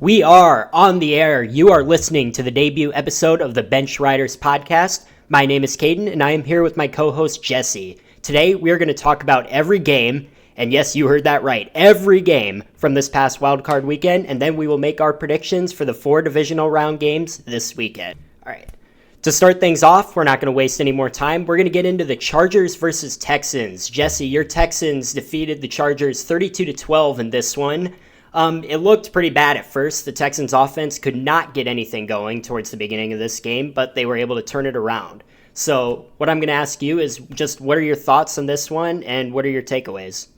We are on the air. You are listening to the debut episode of the Bench Riders podcast. My name is Caden, and I am here with my co-host Jesse. Today, we are going to talk about every game, and yes, you heard that right, every game from this past wildcard weekend, and then we will make our predictions for the 4 divisional round games this weekend. All right. To start things off, we're not going to waste any more time. We're going to get into the Chargers versus Texans. Jesse, your Texans defeated the Chargers 32-12 in this one. It looked pretty bad at first. The Texans offense could not get anything going towards the beginning of this game, but they were able to turn it around. So what I'm going to ask you is just what are your thoughts on this one and what are your takeaways?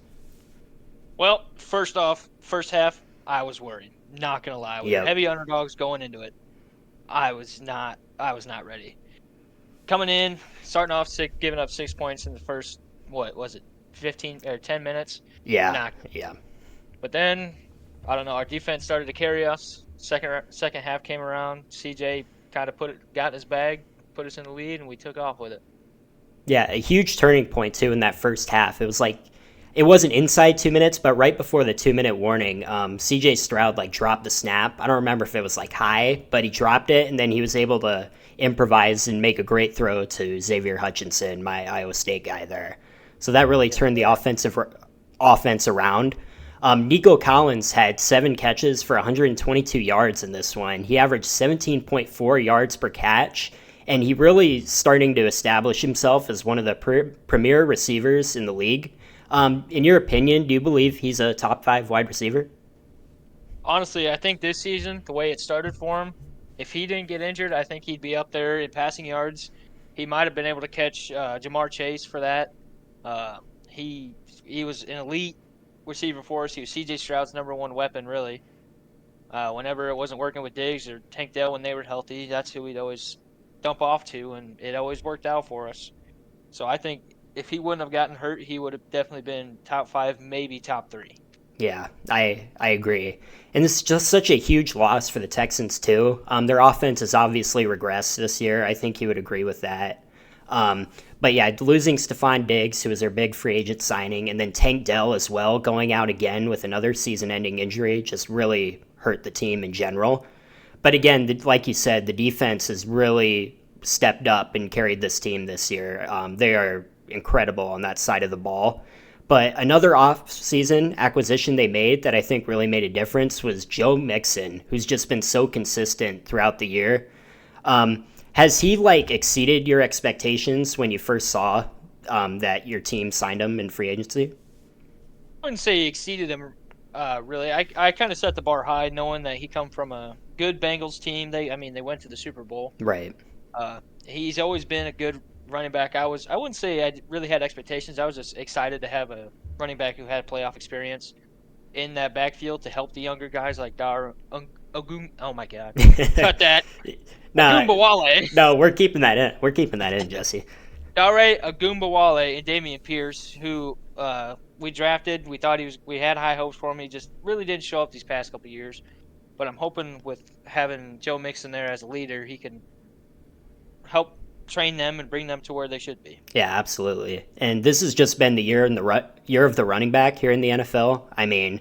Well, first off, first half, I was worried. Not going to lie. We were heavy underdogs going into it. I was not ready. Coming in, starting off giving up 6 points in the first, 15 or 10 minutes? Yeah. But then, I don't know, our defense started to carry us. Second half came around. CJ kind of got in his bag, put us in the lead, and we took off with it. Yeah, a huge turning point, too, in that first half. It was like, it wasn't inside 2 minutes, but right before the 2-minute warning, CJ Stroud, dropped the snap. I don't remember if it was, high, but he dropped it, and then he was able to improvise and make a great throw to Xavier Hutchinson, my Iowa State guy there. So that really turned the offense around. Nico Collins had 7 catches for 122 yards in this one. He averaged 17.4 yards per catch, and he really starting to establish himself as one of the premier receivers in the league. In your opinion, do you believe he's a top 5 wide receiver? Honestly, I think this season, the way it started for him, if he didn't get injured, I think he'd be up there in passing yards. He might have been able to catch Jamar Chase for that. He was an elite receiver for us. He was C.J. Stroud's number one weapon, really. Whenever it wasn't working with Diggs or Tank Dell when they were healthy, that's who we'd always dump off to, and it always worked out for us. So I think if he wouldn't have gotten hurt, he would have definitely been top 5, maybe top 3. Yeah, I agree. And this is just such a huge loss for the Texans, too. Their offense has obviously regressed this year. I think you would agree with that. But yeah, losing Stephon Diggs, who was their big free agent signing, and then Tank Dell as well, going out again with another season-ending injury, just really hurt the team in general. But again, like you said, the defense has really stepped up and carried this team this year. They are incredible on that side of the ball. But another off-season acquisition they made that I think really made a difference was Joe Mixon, who's just been so consistent throughout the year. Has he exceeded your expectations when you first saw that your team signed him in free agency? I wouldn't say he exceeded him, really. I kind of set the bar high, knowing that he come from a good Bengals team. They went to the Super Bowl. Right. He's always been a good running back. I wouldn't say I really had expectations. I was just excited to have a running back who had playoff experience in that backfield to help the younger guys like oh my God. Cut that. No, we're keeping that in. We're keeping that in, Jesse. Dare Ogunbowale and Dameon Pierce, who we drafted. We thought we had high hopes for him. He just really didn't show up these past couple of years. But I'm hoping with having Joe Mixon there as a leader, he can help train them and bring them to where they should be. Yeah, absolutely. And this has just been the year of the running back here in the NFL. I mean,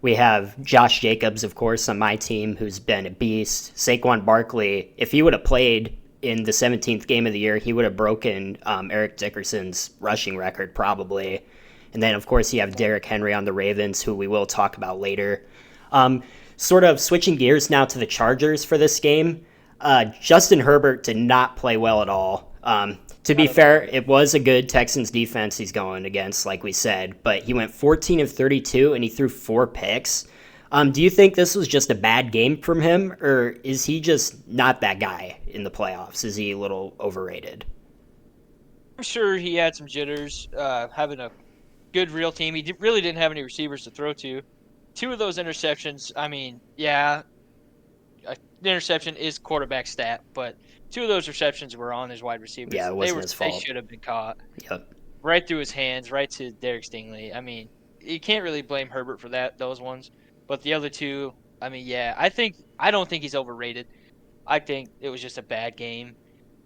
we have Josh Jacobs, of course, on my team, who's been a beast. Saquon Barkley, if he would have played in the 17th game of the year, he would have broken Eric Dickerson's rushing record probably. And then, of course, you have Derrick Henry on the Ravens, who we will talk about later. Sort of switching gears now to the Chargers for this game. Justin Herbert did not play well at all. To be fair, it was a good Texans defense he's going against, like we said, but he went 14 of 32 and he threw 4 picks. Do you think this was just a bad game from him, or is he just not that guy in the playoffs? Is he a little overrated? I'm sure he had some jitters, having a good real team. He really didn't have any receivers to throw to. 2 of those interceptions, the interception is quarterback stat, but 2 of those receptions were on his wide receivers. Yeah, it wasn't his fault. They should have been caught. Yep. Right through his hands, right to Derek Stingley. I mean, you can't really blame Herbert for those ones. But the other 2, I don't think he's overrated. I think it was just a bad game,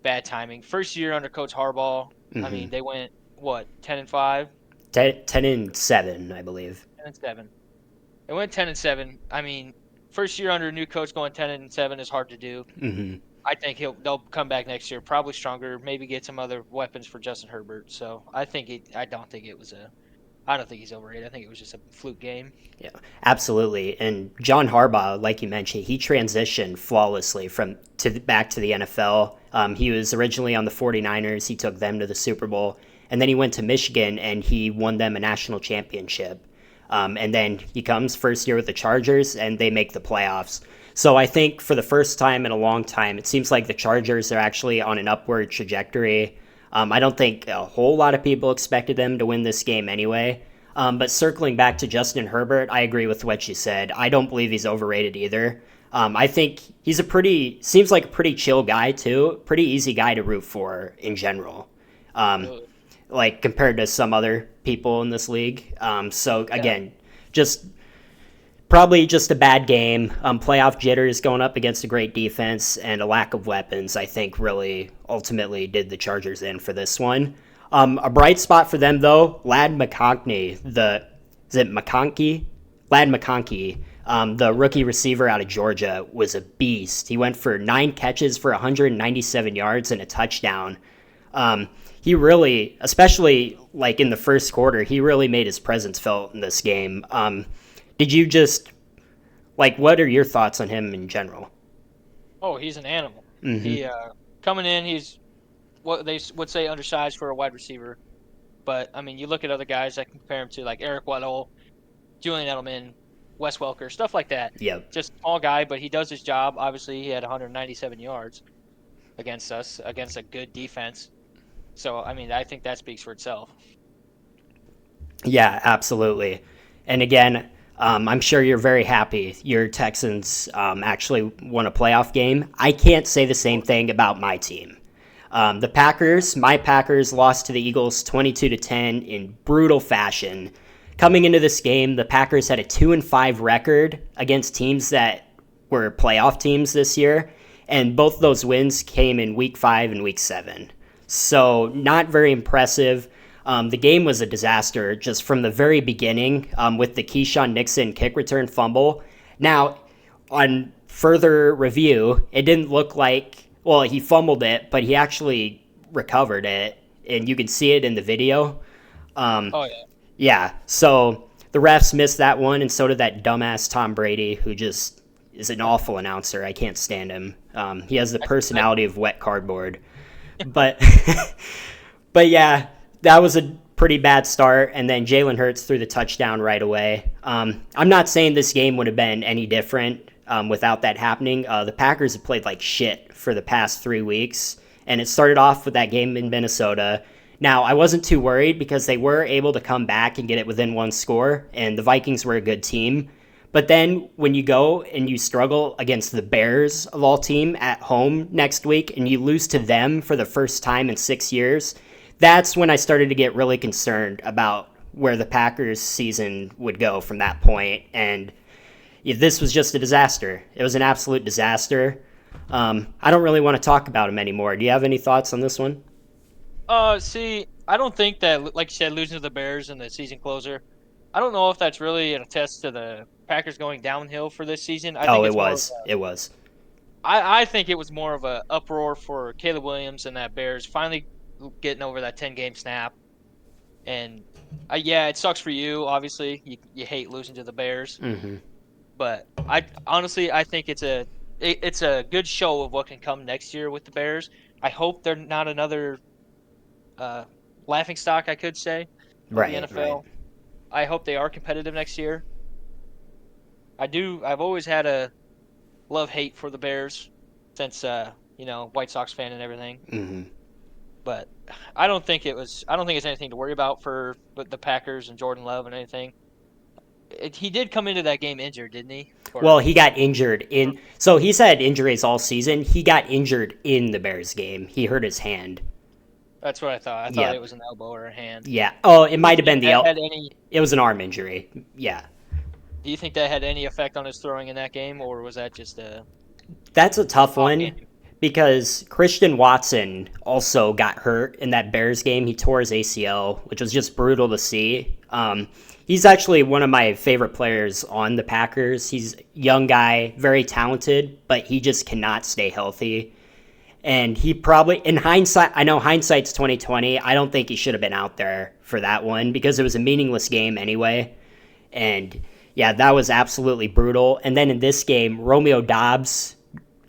bad timing. First year under Coach Harbaugh, Mm-hmm. They went, 10-5? 10-7, I believe. 10-7. They went 10-7. first year under a new coach going 10-7 is hard to do. Hmm. I think they'll come back next year, probably stronger, maybe get some other weapons for Justin Herbert. So I don't think he's overrated. I think it was just a fluke game. Yeah, absolutely. And John Harbaugh, like you mentioned, he transitioned flawlessly back to the NFL. He was originally on the 49ers. He took them to the Super Bowl. And then he went to Michigan and he won them a national championship. And then he comes first year with the Chargers and they make the playoffs. So I think for the first time in a long time, it seems like the Chargers are actually on an upward trajectory. I don't think a whole lot of people expected them to win this game anyway. But circling back to Justin Herbert, I agree with what you said. I don't believe he's overrated either. I think he's seems like a pretty chill guy too. Pretty easy guy to root for in general. Like compared to some other people in this league. So again, just probably just a bad game. Playoff jitters going up against a great defense and a lack of weapons, I think really ultimately did the Chargers in for this one. A bright spot for them, though, Lad McConkey, Lad McConkey, the rookie receiver out of Georgia, was a beast. He went for 9 catches for 197 yards and a touchdown. He really, especially like in the first quarter, he really made his presence felt in this game. Did you just, what are your thoughts on him in general? Oh, he's an animal. Mm-hmm. He coming in, he's what they would say undersized for a wide receiver. But I mean, you look at other guys that compare him to like Eric Weddle, Julian Edelman, Wes Welker, stuff like that. Yep. Just a small guy, but he does his job. Obviously, he had 197 yards against us, against a good defense. So I mean, I think that speaks for itself. Yeah, absolutely. And again, I'm sure you're very happy your Texans actually won a playoff game. I can't say the same thing about my team. My Packers lost to the Eagles 22-10 in brutal fashion. Coming into this game, the Packers had a 2-5 record against teams that were playoff teams this year, and both those wins came in Week 5 and Week 7. So not very impressive. The game was a disaster just from the very beginning with the Keyshawn Nixon kick return fumble. Now, on further review, it didn't look like, well, he fumbled it, but he actually recovered it, and you can see it in the video. Oh, yeah. Yeah, so the refs missed that one, and so did that dumbass Tom Brady, who just is an awful announcer. I can't stand him. He has the personality of wet cardboard. But, but yeah, that was a pretty bad start, and then Jalen Hurts threw the touchdown right away. I'm not saying this game would have been any different without that happening. The Packers have played like shit for the past 3 weeks, and it started off with that game in Minnesota. Now, I wasn't too worried because they were able to come back and get it within one score, and the Vikings were a good team. But then when you go and you struggle against the Bears of all team at home next week and you lose to them for the first time in 6 years, that's when I started to get really concerned about where the Packers season would go from that point. And this was just a disaster. It was an absolute disaster. I don't really want to talk about him anymore. Do you have any thoughts on this one? See, I don't think that, like you said, losing to the Bears in the season closer, I don't know if that's really an attest to the Packers going downhill for this season. I think it was. It was. I think it was more of an uproar for Caleb Williams and that Bears finally getting over that 10-game snap. And, yeah, it sucks for you, obviously. You hate losing to the Bears. Mm-hmm. But I think it's a good show of what can come next year with the Bears. I hope they're not another laughing stock, I could say, of the NFL. Right. I hope they are competitive next year. I've always had a love-hate for the Bears since, White Sox fan and everything. Mm-hmm. But I don't think it's anything to worry about for the Packers and Jordan Love and anything. He did come into that game injured, didn't he? Well, he got injured so he's had injuries all season. He got injured in the Bears game. He hurt his hand. That's what I thought. I thought it was an elbow or a hand. Yeah. Oh, it might have been the elbow. It was an arm injury. Yeah. Do you think that had any effect on his throwing in that game, or was that just a... That's a tough one because Christian Watson also got hurt in that Bears game. He tore his ACL, which was just brutal to see. He's actually one of my favorite players on the Packers. He's a young guy, very talented, but he just cannot stay healthy. And he probably, in hindsight, I know hindsight's 2020. I don't think he should have been out there for that one because it was a meaningless game anyway. And yeah, that was absolutely brutal. And then in this game, Romeo Dobbs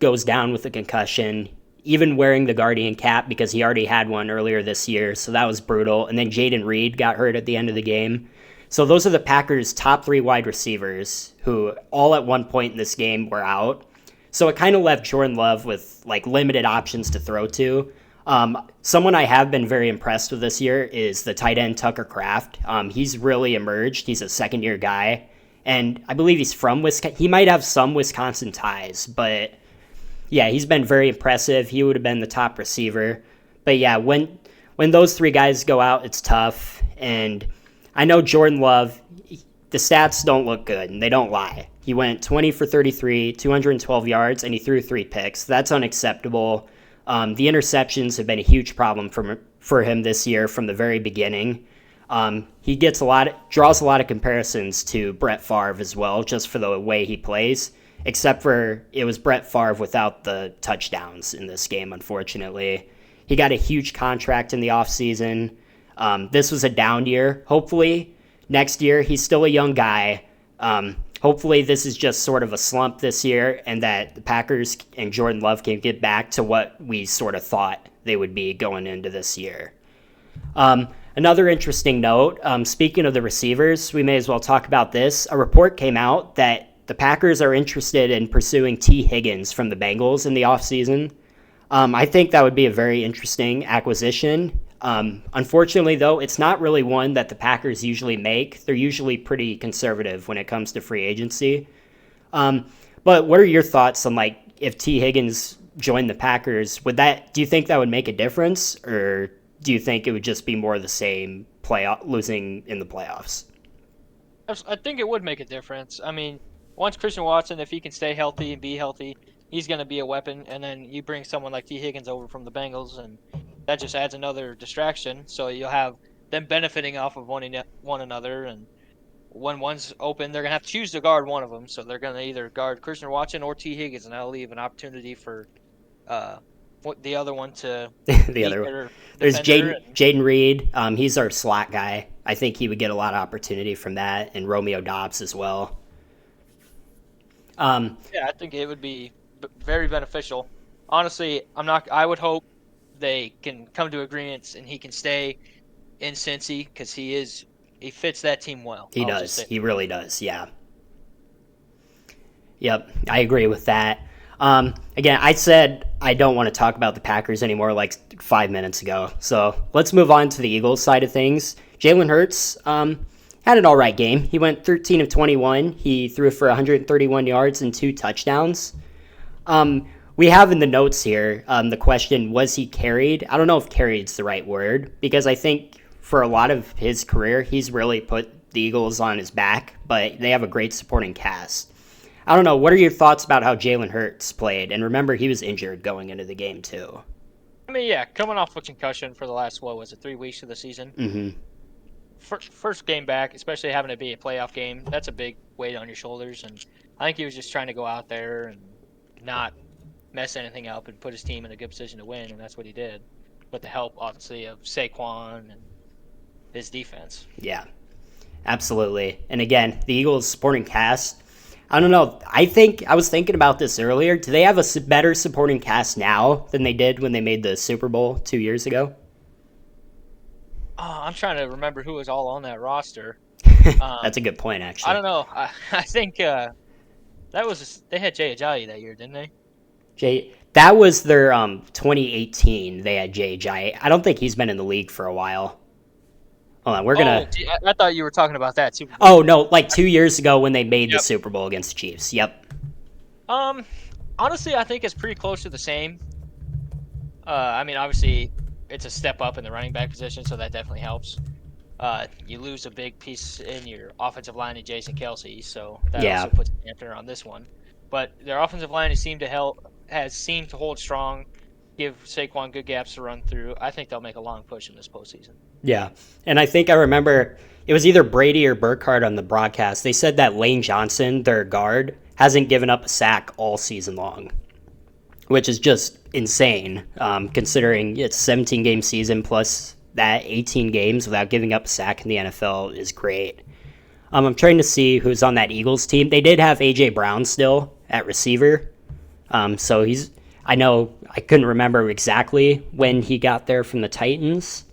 goes down with a concussion, even wearing the Guardian cap because he already had one earlier this year. So that was brutal. And then Jaden Reed got hurt at the end of the game. So those are the Packers' top 3 wide receivers who all at one point in this game were out. So it kind of left Jordan Love with like limited options to throw to. Someone I have been very impressed with this year is the tight end Tucker Kraft. He's really emerged. He's a second-year guy, and I believe he's from Wisconsin. He might have some Wisconsin ties, but yeah, he's been very impressive. He would have been the top receiver. But yeah, when those 3 guys go out, it's tough. And I know Jordan Love, the stats don't look good, and they don't lie. He went 20 for 33, 212 yards, and he threw 3 picks. That's unacceptable. The interceptions have been a huge problem for him this year from the very beginning. He draws a lot of comparisons to Brett Favre as well, just for the way he plays, except for it was Brett Favre without the touchdowns in this game, unfortunately. He got a huge contract in the offseason. This was a down year. Hopefully, next year, he's still a young guy. Hopefully this is just sort of a slump this year and that the Packers and Jordan Love can get back to what we sort of thought they would be going into this year. Another interesting note, speaking of the receivers, we may as well talk about this. A report came out that the Packers are interested in pursuing T. Higgins from the Bengals in the offseason. I think that would be a very interesting acquisition. Unfortunately, though, it's not really one that the Packers usually make. They're usually pretty conservative when it comes to free agency. But what are your thoughts on like if T. Higgins joined the Packers? Do you think that would make a difference, or do you think it would just be more of the same losing in the playoffs? I think it would make a difference. I mean, once Christian Watson, if he can stay healthy and be healthy, he's going to be a weapon. And then you bring someone like T. Higgins over from the Bengals, and that just adds another distraction. So you'll have them benefiting off of one another. And when one's open, they're going to have to choose to guard one of them. So they're going to either guard Christian Watson or T. Higgins, and that'll leave an opportunity for the other one to the other one. There's Jaden Reed. He's our slot guy. I think he would get a lot of opportunity from that, and Romeo Dobbs as well. Yeah, I think it would be very beneficial. Honestly, I would hope they can come to agreements and he can stay in Cincy because he fits that team well. He does. He really does. Yeah. Yep, I agree with that. Again, I said I don't want to talk about the Packers anymore like 5 minutes ago. So let's move on to the Eagles side of things. Jalen Hurts had an all right game. He went 13 of 21. He threw for 131 yards and 2 touchdowns. We have in the notes here the question, was he carried? I don't know if carried is the right word, because I think for a lot of his career, he's really put the Eagles on his back, but they have a great supporting cast. I don't know. What are your thoughts about how Jalen Hurts played? And remember, he was injured going into the game, too. I mean, yeah, coming off a concussion for the last, 3 weeks of the season? Mm-hmm. First game back, especially having to be a playoff game, that's a big weight on your shoulders. And I think he was just trying to go out there and not mess anything up and put his team in a good position to win, and that's what he did. With the help, obviously, of Saquon and his defense. Yeah, absolutely. And again, the Eagles supporting cast, I don't know. I was thinking about this earlier. Do they have a better supporting cast now than they did when they made the Super Bowl 2 years ago? I'm trying to remember who was all on that roster. That's a good point, actually. I don't know. I think they had Jay Ajayi that year, didn't they? That was their 2018. They had Jay Ajayi. I don't think he's been in the league for a while. Hold on, I thought you were talking about that Super Bowl. Oh no, like 2 years ago when they made the Super Bowl against the Chiefs. Yep. Honestly, I think it's pretty close to the same. I mean, obviously, it's a step up in the running back position, so that definitely helps. You lose a big piece in your offensive line in Jason Kelce, so that also puts a dampener on this one. But their offensive line has seemed to hold strong, give Saquon good gaps to run through. I think they'll make a long push in this postseason. Yeah, and I think I remember it was either Brady or Burkhardt on the broadcast. They said that Lane Johnson, their guard, hasn't given up a sack all season long, which is just insane, considering it's a 17-game season plus that 18 games without giving up a sack in the NFL is great. I'm trying to see who's on that Eagles team. They did have A.J. Brown still at receiver. So I know I couldn't remember exactly when he got there from the Titans.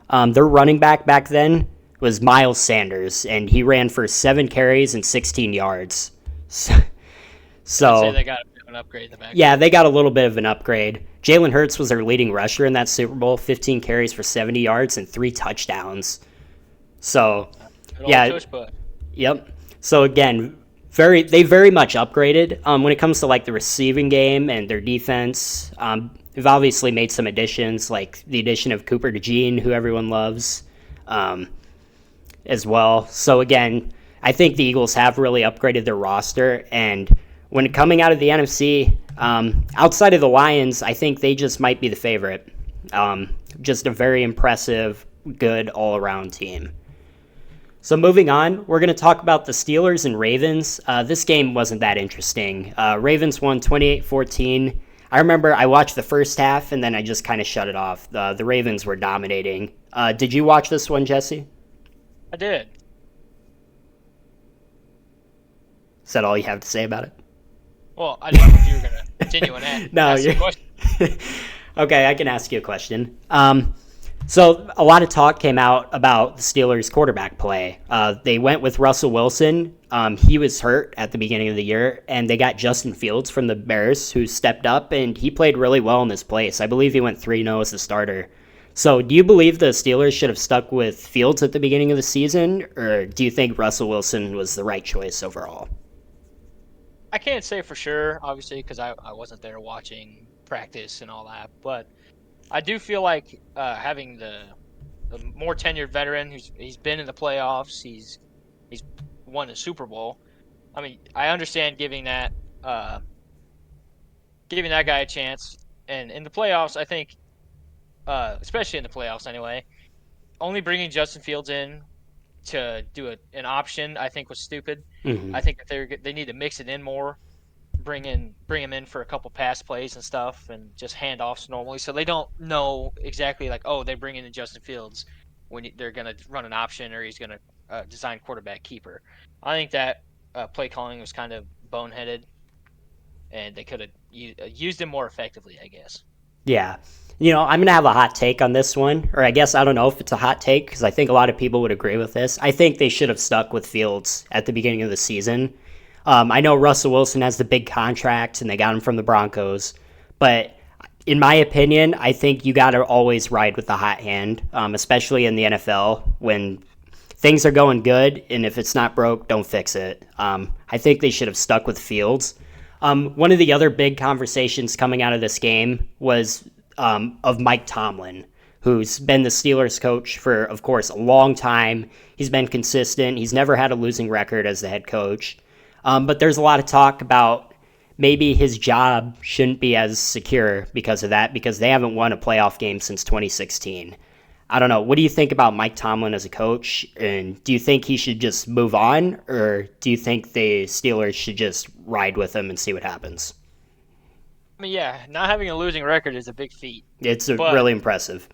Their running back then was Miles Sanders, and he ran for 7 carries and 16 yards. So I'd say they got an upgrade in the back. Yeah, they got a little bit of an upgrade. Jalen Hurts was their leading rusher in that Super Bowl, 15 carries for 70 yards and 3 touchdowns. So, yeah. Yep. So, again, they very much upgraded. When it comes to, like, the receiving game and their defense, they've obviously made some additions, like the addition of Cooper DeJean, who everyone loves, as well. So, again, I think the Eagles have really upgraded their roster, and when coming out of the NFC, outside of the Lions, I think they just might be the favorite. Just a very impressive, good all-around team. So moving on, we're going to talk about the Steelers and Ravens. This game wasn't that interesting. Ravens won 28-14. I remember I watched the first half, and then I just kind of shut it off. The Ravens were dominating. Did you watch this one, Jesse? I did. Is that all you have to say about it? Well, I didn't know if you were going to continue on that. No, you're... Okay, I can ask you a question. So a lot of talk came out about the Steelers' quarterback play. They went with Russell Wilson. He was hurt at the beginning of the year, and they got Justin Fields from the Bears, who stepped up, and he played really well in this place. I believe he went 3-0 as a starter. So do you believe the Steelers should have stuck with Fields at the beginning of the season, or do you think Russell Wilson was the right choice overall? I can't say for sure, obviously, because I wasn't there watching practice and all that. But I do feel like having the more tenured veteran he's been in the playoffs, he's won a Super Bowl. I mean, I understand giving that guy a chance. And in the playoffs, I think, especially in the playoffs anyway, only bringing Justin Fields in to do an option, I think, was stupid. Mm-hmm. I think that they need to mix it in more, bring him in for a couple pass plays and stuff, and just handoffs normally, so they don't know exactly like, oh, they're bringing in Justin Fields when they're going to run an option or he's going to design quarterback keeper. I think that play calling was kind of boneheaded, and they could have used him more effectively, I guess. Yeah. I'm going to have a hot take on this one, or I guess I don't know if it's a hot take because I think a lot of people would agree with this. I think they should have stuck with Fields at the beginning of the season. I know Russell Wilson has the big contract and they got him from the Broncos, but in my opinion, I think you got to always ride with the hot hand, especially in the NFL when things are going good, and if it's not broke, don't fix it. I think they should have stuck with Fields. One of the other big conversations coming out of this game was of Mike Tomlin, who's been the Steelers coach for, of course, a long time. He's been consistent. He's never had a losing record as the head coach. But there's a lot of talk about maybe his job shouldn't be as secure because of that, because they haven't won a playoff game since 2016. I don't know. What do you think about Mike Tomlin as a coach? And do you think he should just move on, or do you think the Steelers should just ride with him and see what happens? I mean, yeah, not having a losing record is a big feat. It's really impressive.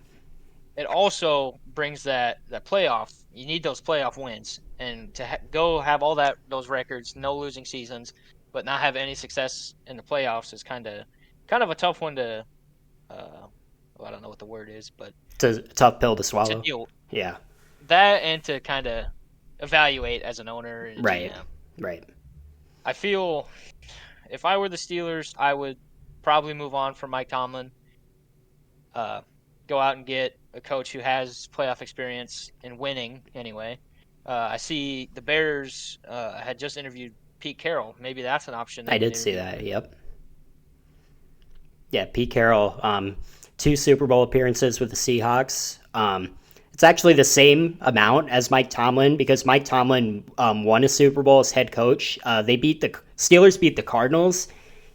It also brings that playoff. You need those playoff wins, and to go have all those records, no losing seasons, but not have any success in the playoffs is kind of a tough one to. I don't know what the word is, but it's a tough pill to swallow. Yeah, that and to kind of evaluate as an owner. And right, GM. Right. I feel if I were the Steelers, I would probably move on from Mike Tomlin. Go out and get a coach who has playoff experience in winning anyway. I see the Bears had just interviewed Pete Carroll. Maybe that's an option. I did see that, yep. Yeah, Pete Carroll, 2 Super Bowl appearances with the Seahawks. It's actually the same amount as Mike Tomlin because Mike Tomlin won a Super Bowl as head coach. Steelers beat the Cardinals.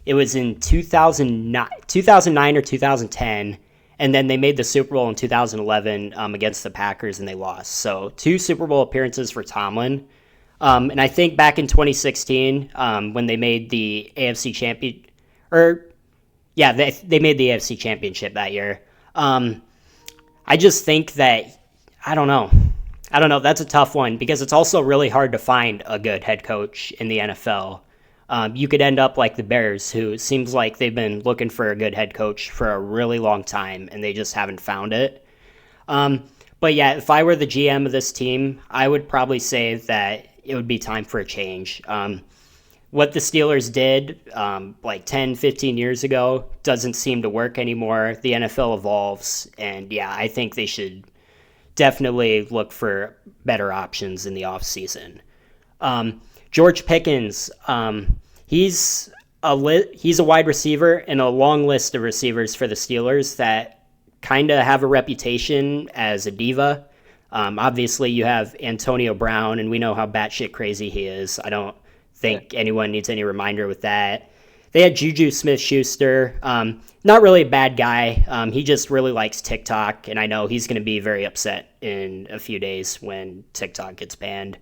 It was in 2009 or 2010, And then they made the Super Bowl in 2011 against the Packers, and they lost. So 2 Super Bowl appearances for Tomlin. And I think back in 2016, when they made the AFC champion, or yeah, they made the AFC championship that year. I just think that I don't know. I don't know. That's a tough one because it's also really hard to find a good head coach in the NFL. You could end up like the Bears, who seems like they've been looking for a good head coach for a really long time, and they just haven't found it. Um, but yeah, if I were the GM of this team, I would probably say that it would be time for a change. What the Steelers did like 10, 15 years ago doesn't seem to work anymore. The NFL evolves, and yeah, I think they should definitely look for better options in the offseason. George Pickens, he's a wide receiver in a long list of receivers for the Steelers that kind of have a reputation as a diva. Obviously, you have Antonio Brown, and we know how batshit crazy he is. I don't think anyone needs any reminder with that. They had Juju Smith-Schuster. Not really a bad guy. He just really likes TikTok, and I know he's going to be very upset in a few days when TikTok gets banned.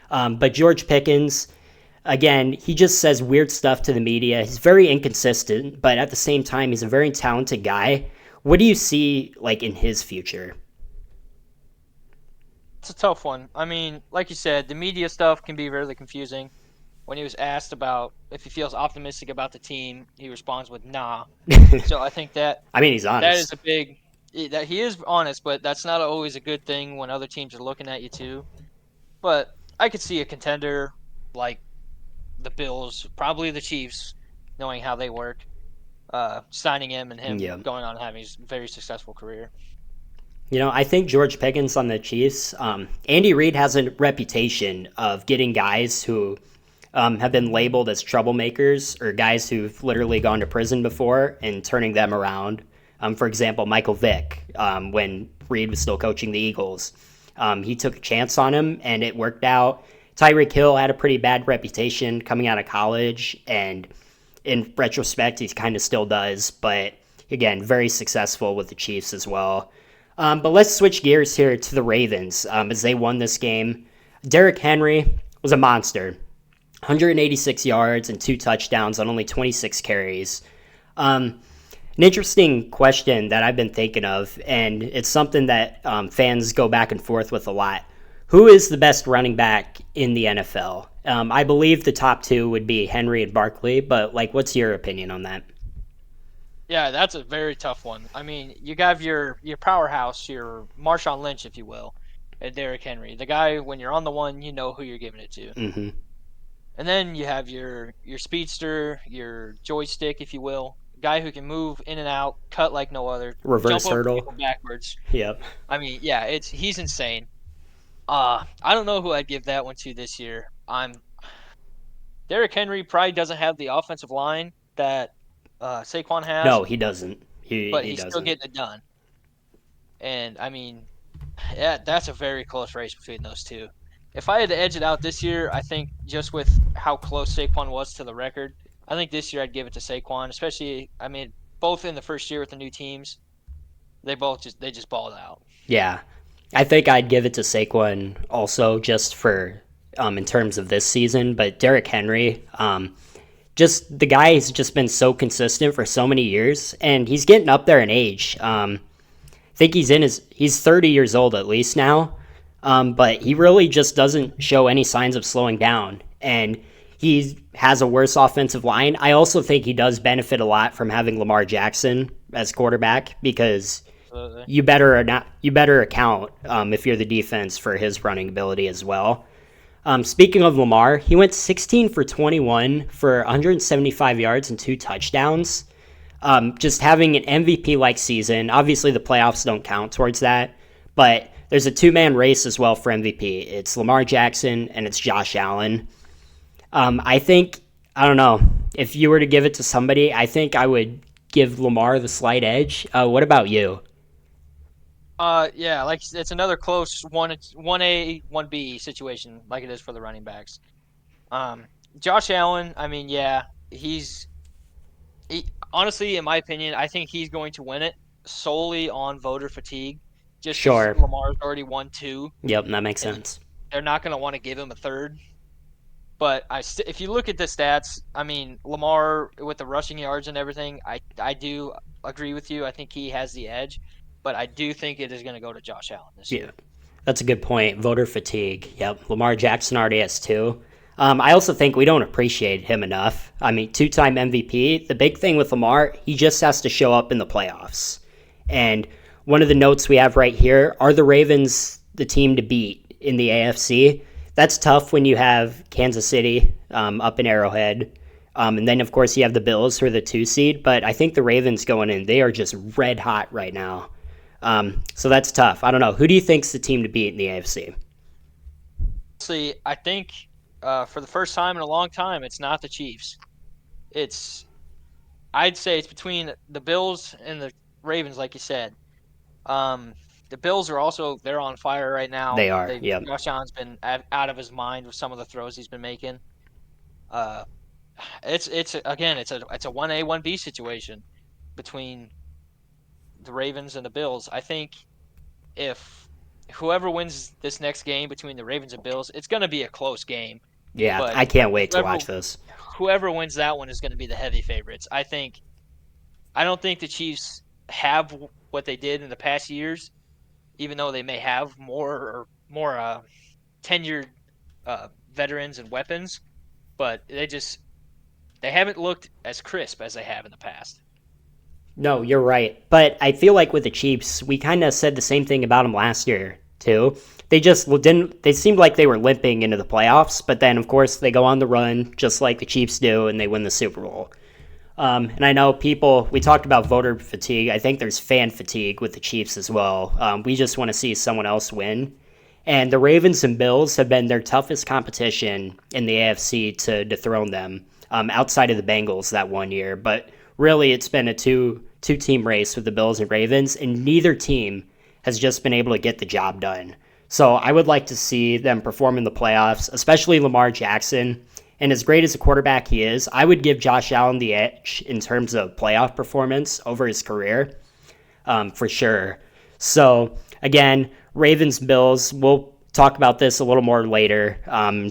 But George Pickens, again, he just says weird stuff to the media. He's very inconsistent, but at the same time, he's a very talented guy. What do you see like in his future? It's a tough one. I mean, like you said, the media stuff can be really confusing. When he was asked about if he feels optimistic about the team, he responds with "nah." So I think that I mean, he's that is honest. a big that he is honest, but that's not always a good thing when other teams are looking at you too. But I could see a contender like the Bills, probably the Chiefs, knowing how they work, signing him and him Yeah. going on having a very successful career. I think George Pickens on the Chiefs, Andy Reid has a reputation of getting guys who have been labeled as troublemakers or guys who've literally gone to prison before and turning them around. For example, Michael Vick, when Reid was still coaching the Eagles, he took a chance on him and it worked out. Tyreek Hill had a pretty bad reputation coming out of college, and in retrospect, he kind of still does, but again, very successful with the Chiefs as well. But let's switch gears here to the Ravens as they won this game. Derrick Henry was a monster. 186 yards and 2 touchdowns on only 26 carries. An interesting question that I've been thinking of, and it's something that fans go back and forth with a lot. Who is the best running back in the NFL? I believe the top two would be Henry and Barkley, but what's your opinion on that? Yeah, that's a very tough one. I mean, you have your powerhouse, your Marshawn Lynch, if you will, and Derrick Henry. The guy, when you're on the one, you know who you're giving it to. Mm-hmm. And then you have your speedster, your joystick, if you will, guy who can move in and out, cut like no other, jump Reverse over people hurdle. backwards. Yep. I mean, yeah, he's insane. I don't know who I'd give that one to this year. Derrick Henry probably doesn't have the offensive line that Saquon has, No, he doesn't. He but he he's still doesn't. getting it done. And I mean, yeah, that's a very close race between those two. If I had to edge it out this year, I think just with how close Saquon was to the record, I think this year I'd give it to Saquon. Especially, I mean, both in the first year with the new teams, they just balled out. Yeah, I think I'd give it to Saquon also just for in terms of this season. But Derrick Henry, just the guy has just been so consistent for so many years, and he's getting up there in age. I think he's 30 years old at least now, but he really just doesn't show any signs of slowing down, and he has a worse offensive line. I also think he does benefit a lot from having Lamar Jackson as quarterback because Absolutely. you better account if you're the defense for his running ability as well. Speaking of Lamar, he went 16 for 21 for 175 yards and 2 touchdowns. Just having an MVP like season. Obviously, the playoffs don't count towards that, but there's a 2-man race as well for MVP. It's Lamar Jackson and it's Josh Allen. I don't know. If you were to give it to somebody, I think I would give Lamar the slight edge. What about you? Yeah, like it's another close one A, 1B situation, like it is for the running backs. Um, Josh Allen, I mean, yeah, honestly, in my opinion, I think he's going to win it. solely on voter fatigue, just because Sure. Lamar's already won two, Yep, that makes and sense. they're not going to want to give him a third. But if you look at the stats, I mean, Lamar with the rushing yards and everything, I do agree with you. I think he has the edge, but I do think it is going to go to Josh Allen this Yeah, year. that's a good point. Voter fatigue. Yep, Lamar Jackson already has two. I also think we don't appreciate him enough. I mean, two-time MVP. The big thing with Lamar, he just has to show up in the playoffs. And one of the notes we have right here, are the Ravens the team to beat in the AFC? That's tough when you have Kansas City up in Arrowhead. And then, of course, you have the Bills who are the 2 seed. But I think the Ravens going in, they are just red hot right now. So that's tough. I don't know. Who do you think's the team to beat in the AFC? Honestly, I think for the first time in a long time, it's not the Chiefs. It's I'd say it's between the Bills and the Ravens, like you said. Um, the Bills are also they're on fire right now. They are. Yep. Josh Allen's been out of his mind with some of the throws he's been making. Uh, it's again it's a 1A 1B situation between the Ravens and the Bills. I think if whoever wins this next game between the Ravens and Bills, it's going to be a close game. Yeah, But I can't wait to whoever watch this. whoever wins that one is going to be the heavy favorites. I don't think the Chiefs have what they did in the past years, even though they may have more tenured veterans and weapons. But they haven't looked as crisp as they have in the past. No, you're right. But I feel like with the Chiefs, we kind of said the same thing about them last year, too. They just didn't, they seemed like they were limping into the playoffs, but then, of course, they go on the run, just like the Chiefs do, and they win the Super Bowl. And I know we talked about voter fatigue. I think there's fan fatigue with the Chiefs as well. We just want to see someone else win. And the Ravens and Bills have been their toughest competition in the AFC to dethrone them, outside of the Bengals that one year. But really, it's been a two team race with the Bills and Ravens, and neither team has just been able to get the job done. So I would like to see them perform in the playoffs, especially Lamar Jackson. And as great as a quarterback he is, I would give Josh Allen the edge in terms of playoff performance over his career, for sure. So again, Ravens Bills. We'll talk about this a little more later.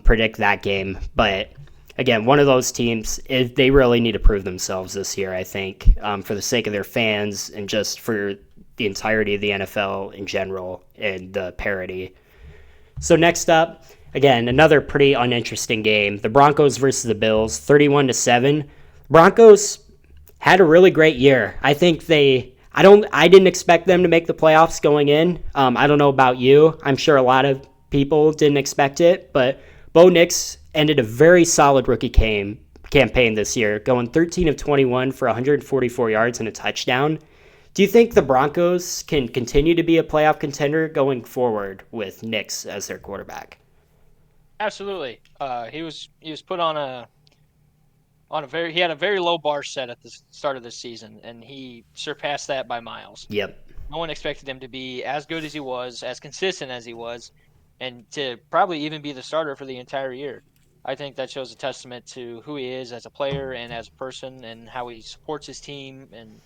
Predict that game, but again, one of those teams, they really need to prove themselves this year, I think, for the sake of their fans and just for the entirety of the NFL in general and the parity. So next up, again, another pretty uninteresting game. The Broncos versus the Bills, 31-7. Broncos had a really great year. I didn't expect them to make the playoffs going in. I don't know about you. I'm sure a lot of people didn't expect it, but Bo Nix ended a very solid rookie campaign this year, going 13 of 21 for 144 yards and a touchdown. Do you think the Broncos can continue to be a playoff contender going forward with Nix as their quarterback? Absolutely. He was put on he had a very low bar set at the start of this season, and he surpassed that by miles. Yep. No one expected him to be as good as he was, as consistent as he was, and to probably even be the starter for the entire year. I think that shows a testament to who he is as a player and as a person and how he supports his team. And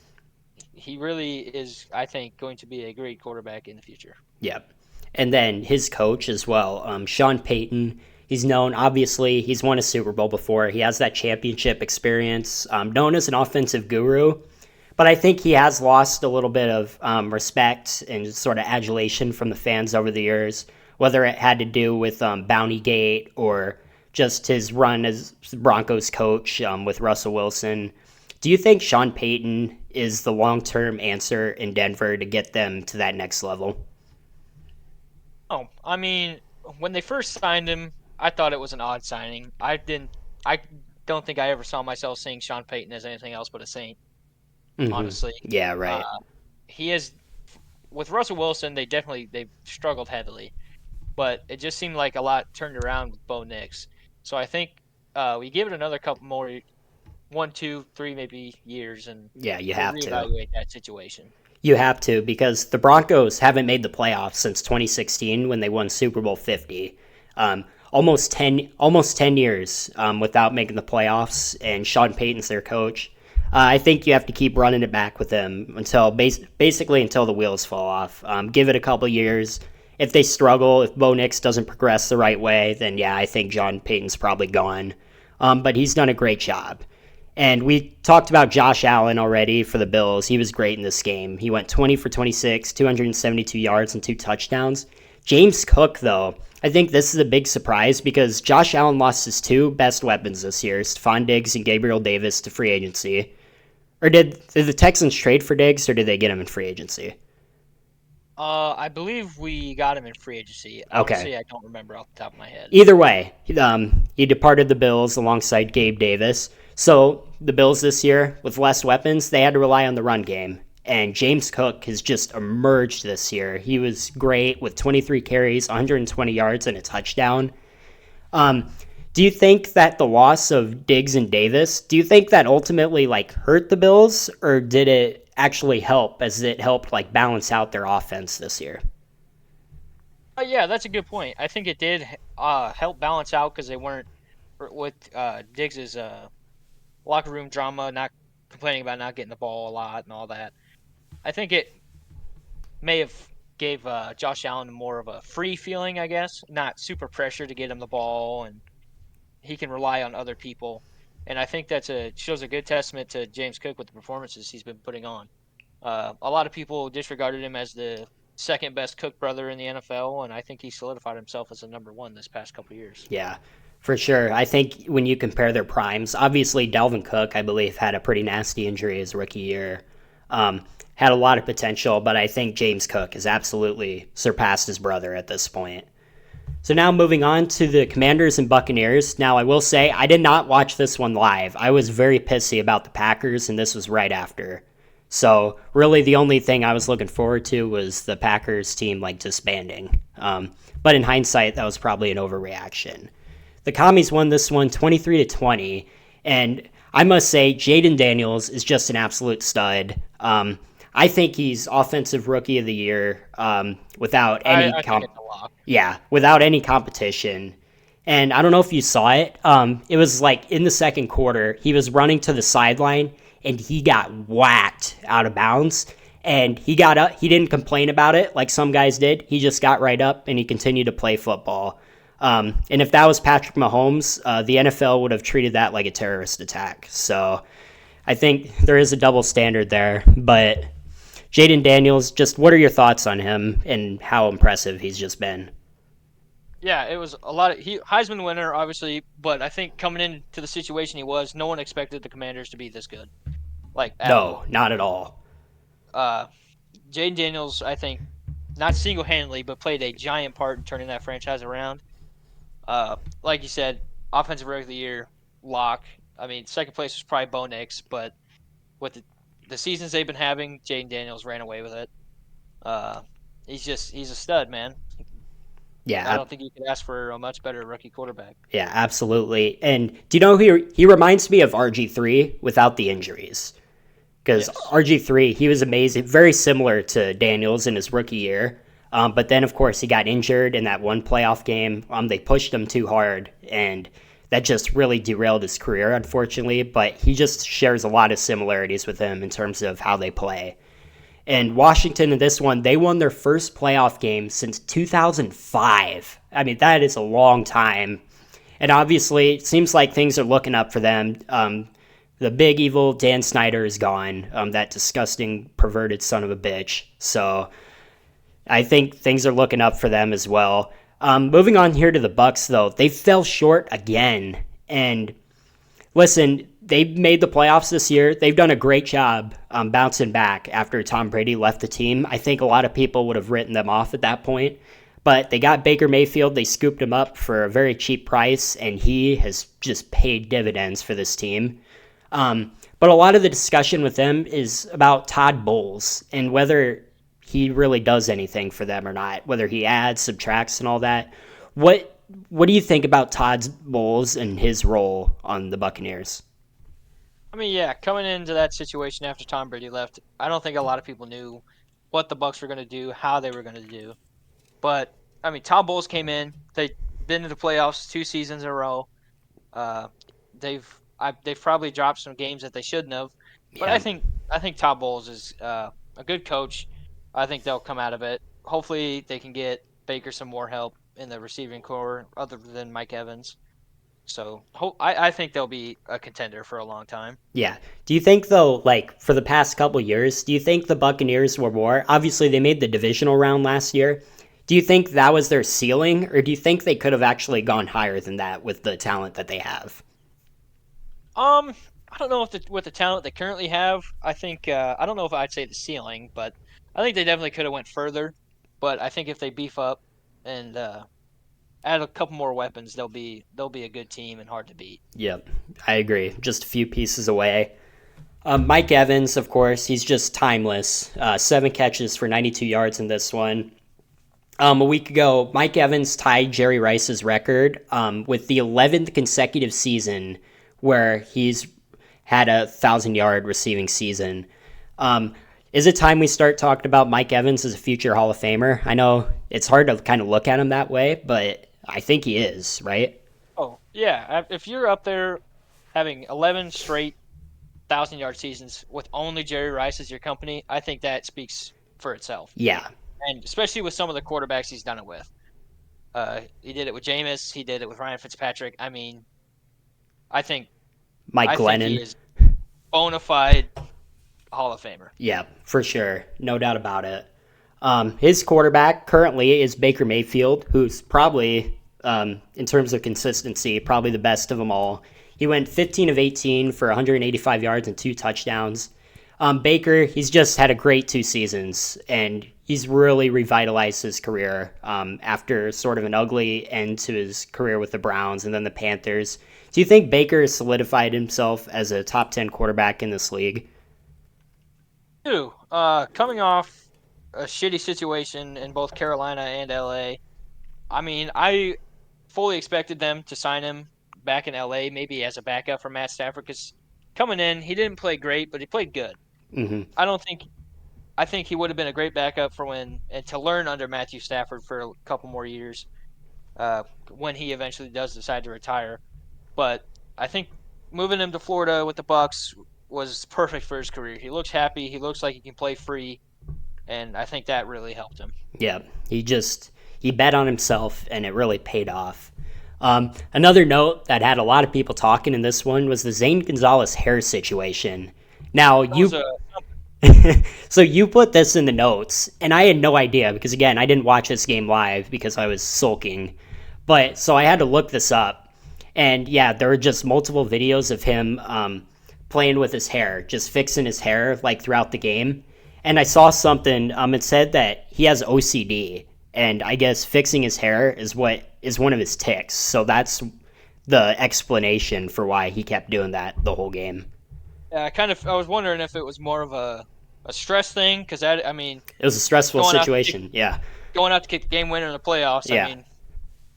he really is, I think, going to be a great quarterback in the future. Yep. And then his coach as well, Sean Payton. He's known, obviously, he's won a Super Bowl before. He has that championship experience, known as an offensive guru. But I think he has lost a little bit of respect and sort of adulation from the fans over the years, whether it had to do with Bountygate or just his run as Broncos coach with Russell Wilson. Do you think Sean Payton is the long-term answer in Denver to get them to that next level? Oh, I mean, when they first signed him, I thought it was an odd signing. I don't think I ever saw myself seeing Sean Payton as anything else but a Saint. Mm-hmm. Honestly, Yeah, uh, right. he is with Russell Wilson. They struggled heavily, but it just seemed like a lot turned around with Bo Nix. So I think we give it another couple more, 1, 2, 3, maybe years, and Yeah, you we'll have to. reevaluate that situation. You have to because the Broncos haven't made the playoffs since 2016 when they won Super Bowl 50. Almost 10 years without making the playoffs, and Sean Payton's their coach. I think you have to keep running it back with him until basically until the wheels fall off. Give it a couple years. If they struggle, if Bo Nix doesn't progress the right way, then yeah, I think John Payton's probably gone. But he's done a great job. And we talked about Josh Allen already for the Bills. He was great in this game. He went 20 for 26, 272 yards, and 2 touchdowns. James Cook, though, I think this is a big surprise because Josh Allen lost his two best weapons this year, Stephon Diggs and Gabriel Davis, to free agency. Or did the Texans trade for Diggs, or did they get him in free agency? I believe we got him in free agency. Okay. Honestly, I don't remember off the top of my head. Either way, he departed the Bills alongside Gabe Davis. So the Bills this year, with less weapons, they had to rely on the run game. And James Cook has just emerged this year. He was great with 23 carries, 120 yards, and a touchdown. Um, do you think that the loss of Diggs and Davis, do you think that ultimately hurt the Bills, or did it actually help as it helped balance out their offense this year? Yeah, that's a good point. I think it did help balance out because they weren't with Diggs's locker room drama, not complaining about not getting the ball a lot and all that. I think it may have gave Josh Allen more of a free feeling, I guess, not super pressure to get him the ball, and he can rely on other people. And I think shows a good testament to James Cook with the performances he's been putting on. A lot of people disregarded him as the second best Cook brother in the NFL, and I think he solidified himself as the number one this past couple years. Yeah, for sure. I think when you compare their primes, obviously Dalvin Cook, I believe, had a pretty nasty injury his rookie year. Had a lot of potential, but I think James Cook has absolutely surpassed his brother at this point. So now moving on to the Commanders and Buccaneers. Now I will say I did not watch this one live. I was very pissy about the Packers, and this was right after. So really, the only thing I was looking forward to was the Packers team disbanding. But in hindsight, that was probably an overreaction. The Commies won this one 23-20, and I must say Jaden Daniels is just an absolute stud. I think he's offensive rookie of the year without any without any competition. And I don't know if you saw it. It was in the second quarter, he was running to the sideline and he got whacked out of bounds. And he got up. He didn't complain about it like some guys did. He just got right up and he continued to play football. And if that was Patrick Mahomes, the NFL would have treated that like a terrorist attack. So I think there is a double standard there. But Jaden Daniels, just what are your thoughts on him and how impressive he's just been? Yeah, it was a lot of Heisman winner, obviously, but I think coming into the situation he was, no one expected the Commanders to be this good, at all. No, not at all. Jaden Daniels, I think, not single-handedly, but played a giant part in turning that franchise around. Like you said, offensive rookie of the year, lock. I mean, second place was probably Bo Nix, but with the seasons they've been having, Jaden Daniels ran away with it. He's a stud, man. Yeah, I don't think you could ask for a much better rookie quarterback. yeah, absolutely. And do you know who he reminds me of RG3 without the injuries? Because Yes. RG3, he was amazing, very similar to Daniels in his rookie year. But then, of course, he got injured in that one playoff game. They pushed him too hard, and that just really derailed his career, unfortunately. But he just shares a lot of similarities with him in terms of how they play. And Washington in this one, they won their first playoff game since 2005. I mean, that is a long time. And obviously, it seems like things are looking up for them. The big evil Dan Snyder is gone, that disgusting, perverted son of a bitch. So I think things are looking up for them as well. Moving on here to the Bucks, though, they fell short again. And listen, they've made the playoffs this year. They've done a great job bouncing back after Tom Brady left the team. I think a lot of people would have written them off at that point. But they got Baker Mayfield. They scooped him up for a very cheap price, and he has just paid dividends for this team. But a lot of the discussion with them is about Todd Bowles and whether he really does anything for them or not, whether he adds, subtracts, and all that. What do you think about Todd Bowles and his role on the Buccaneers? I mean, yeah, coming into that situation after Tom Brady left, I don't think a lot of people knew what the Bucks were going to do, how they were going to do. But I mean, Todd Bowles came in. They've been to the playoffs 2 seasons in a row. Uh, they've probably dropped some games that they shouldn't have, But Yeah. I think Todd Bowles is a good coach. I think they'll come out of it. Hopefully, they can get Baker some more help in the receiving core other than Mike Evans. So I think they'll be a contender for a long time. Yeah. Do you think though, like for the past couple years, do you think the Buccaneers were more? Obviously, they made the divisional round last year. Do you think that was their ceiling, or do you think they could have actually gone higher than that with the talent that they have? Um, I don't know if with the talent they currently have, I think I don't know if I'd say the ceiling, but I think they definitely could have went further. But I think if they beef up and add a couple more weapons, they'll be a good team and hard to beat. Yep, I agree. Just a few pieces away. Mike Evans, of course, he's just timeless. 7 catches for 92 yards in this one. A week ago, Mike Evans tied Jerry Rice's record with the 11th consecutive season where he's had 1,000-yard receiving season. Um, is it time we start talking about Mike Evans as a future Hall of Famer? I know it's hard to kind of look at him that way, but I think he is, right? Oh yeah, if you're up there having 11 straight 1,000 yard seasons with only Jerry Rice as your company, I think that speaks for itself. Yeah. And especially with some of the quarterbacks he's done it with. He did it with Jameis. He did it with Ryan Fitzpatrick. I mean, I think Mike I think Glennon. he is bona fide Hall of Famer. Yeah, for sure. No doubt about it. His quarterback currently is Baker Mayfield, who's probably, in terms of consistency, probably the best of them all. He went 15 of 18 for 185 yards and 2 touchdowns. Baker, he's just had a great 2 seasons, and he's really revitalized his career after sort of an ugly end to his career with the Browns and then the Panthers. Do you think Baker has solidified himself as a top 10 quarterback in this league? Two, coming off a shitty situation in both Carolina and LA. I mean, I fully expected them to sign him back in LA, maybe as a backup for Matt Stafford, because coming in, he didn't play great, but he played good. Mm-hmm. I don't think I think he would have been a great backup for when and to learn under Matthew Stafford for a couple more years when he eventually does decide to retire. But I think moving him to Florida with the Bucks was perfect for his career. He looks happy. He looks like he can play free, and I think that really helped him. Yeah, he bet on himself, and it really paid off. Another note that had a lot of people talking in this one was the Zane Gonzalez hair situation. Now That was you, a so you put this in the notes, and I had no idea because again I didn't watch this game live because I was sulking. But so I had to look this up, and yeah, there were just multiple videos of him playing with his hair, just fixing his hair like throughout the game. And I saw something. It said that he has OCD, and I guess fixing his hair is one of his tics. So that's the explanation for why he kept doing that the whole game. I was wondering if it was more of a stress thing because I mean It was a stressful going out to kick, situation. Yeah, going out to kick the game winner in the playoffs. I yeah, mean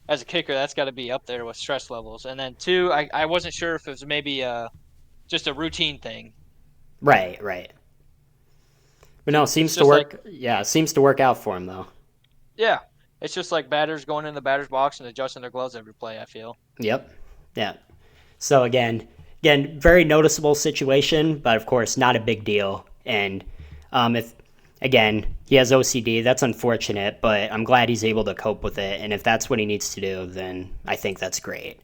as a kicker, that's got to be up there with stress levels. And then two, I wasn't sure if it was maybe just a routine thing. right, right. But no, it It's seems to just like work. Yeah, it seems to work out for him though. yeah, it's just like batters going in the batter's box and adjusting their gloves every play. I feel. Yep. Yeah. So again, very noticeable situation, but of course not a big deal. And if again he has OCD, that's unfortunate, but I'm glad he's able to cope with it. And if that's what he needs to do, then I think that's great.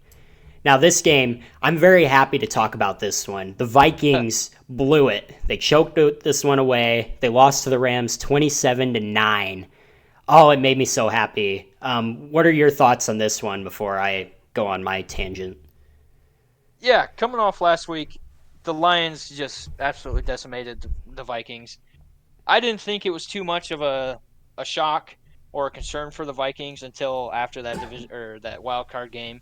Now this game, I'm very happy to talk about this one. The Vikings blew it. They choked this one away. They lost to the Rams 27-9. Oh, it made me so happy. What are your thoughts on this one before I go on my tangent? Yeah, coming off last week, the Lions just absolutely decimated the Vikings. I didn't think it was too much of a shock or a concern for the Vikings until after that division or that wild card game.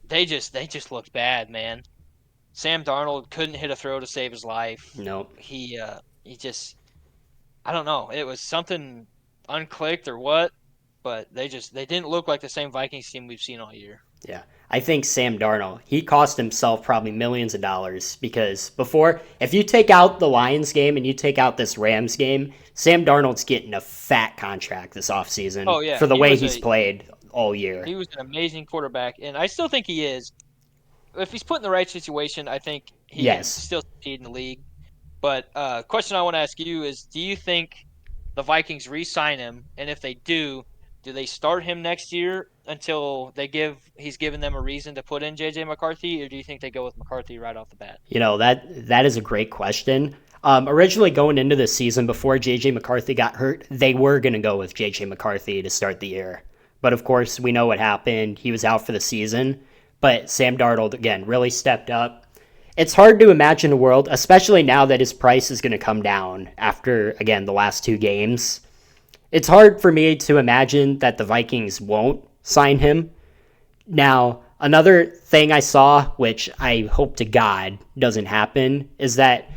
They just looked bad, man. Sam Darnold couldn't hit a throw to save his life. Nope. He just I don't know. It was something unclicked or what, but they didn't look like the same Vikings team we've seen all year. Yeah. I think Sam Darnold, he cost himself probably millions of dollars because before, if you take out the Lions game and you take out this Rams game, Sam Darnold's getting a fat contract this Oh offseason yeah, for the way he's played all year. he was an amazing quarterback, and I still think he is. If he's put in the right situation, I think he can Yes. still succeed in the league. But question I want to ask you is, do you think the Vikings re-sign him? And if they do they start him next year until he's given them a reason to put in JJ McCarthy, or do you think they go with McCarthy right off the bat? That is a great question. Originally, going into the season before JJ McCarthy got hurt, they were going to go with JJ McCarthy to start the year. But of course, we know what happened. He was out for the season. But Sam Darnold, again, really stepped up. It's hard to imagine a world, especially now that his price is going to come down after, again, the last two games. It's hard for me to imagine that the Vikings won't sign him. Now, another thing I saw, which I hope to God doesn't happen, is that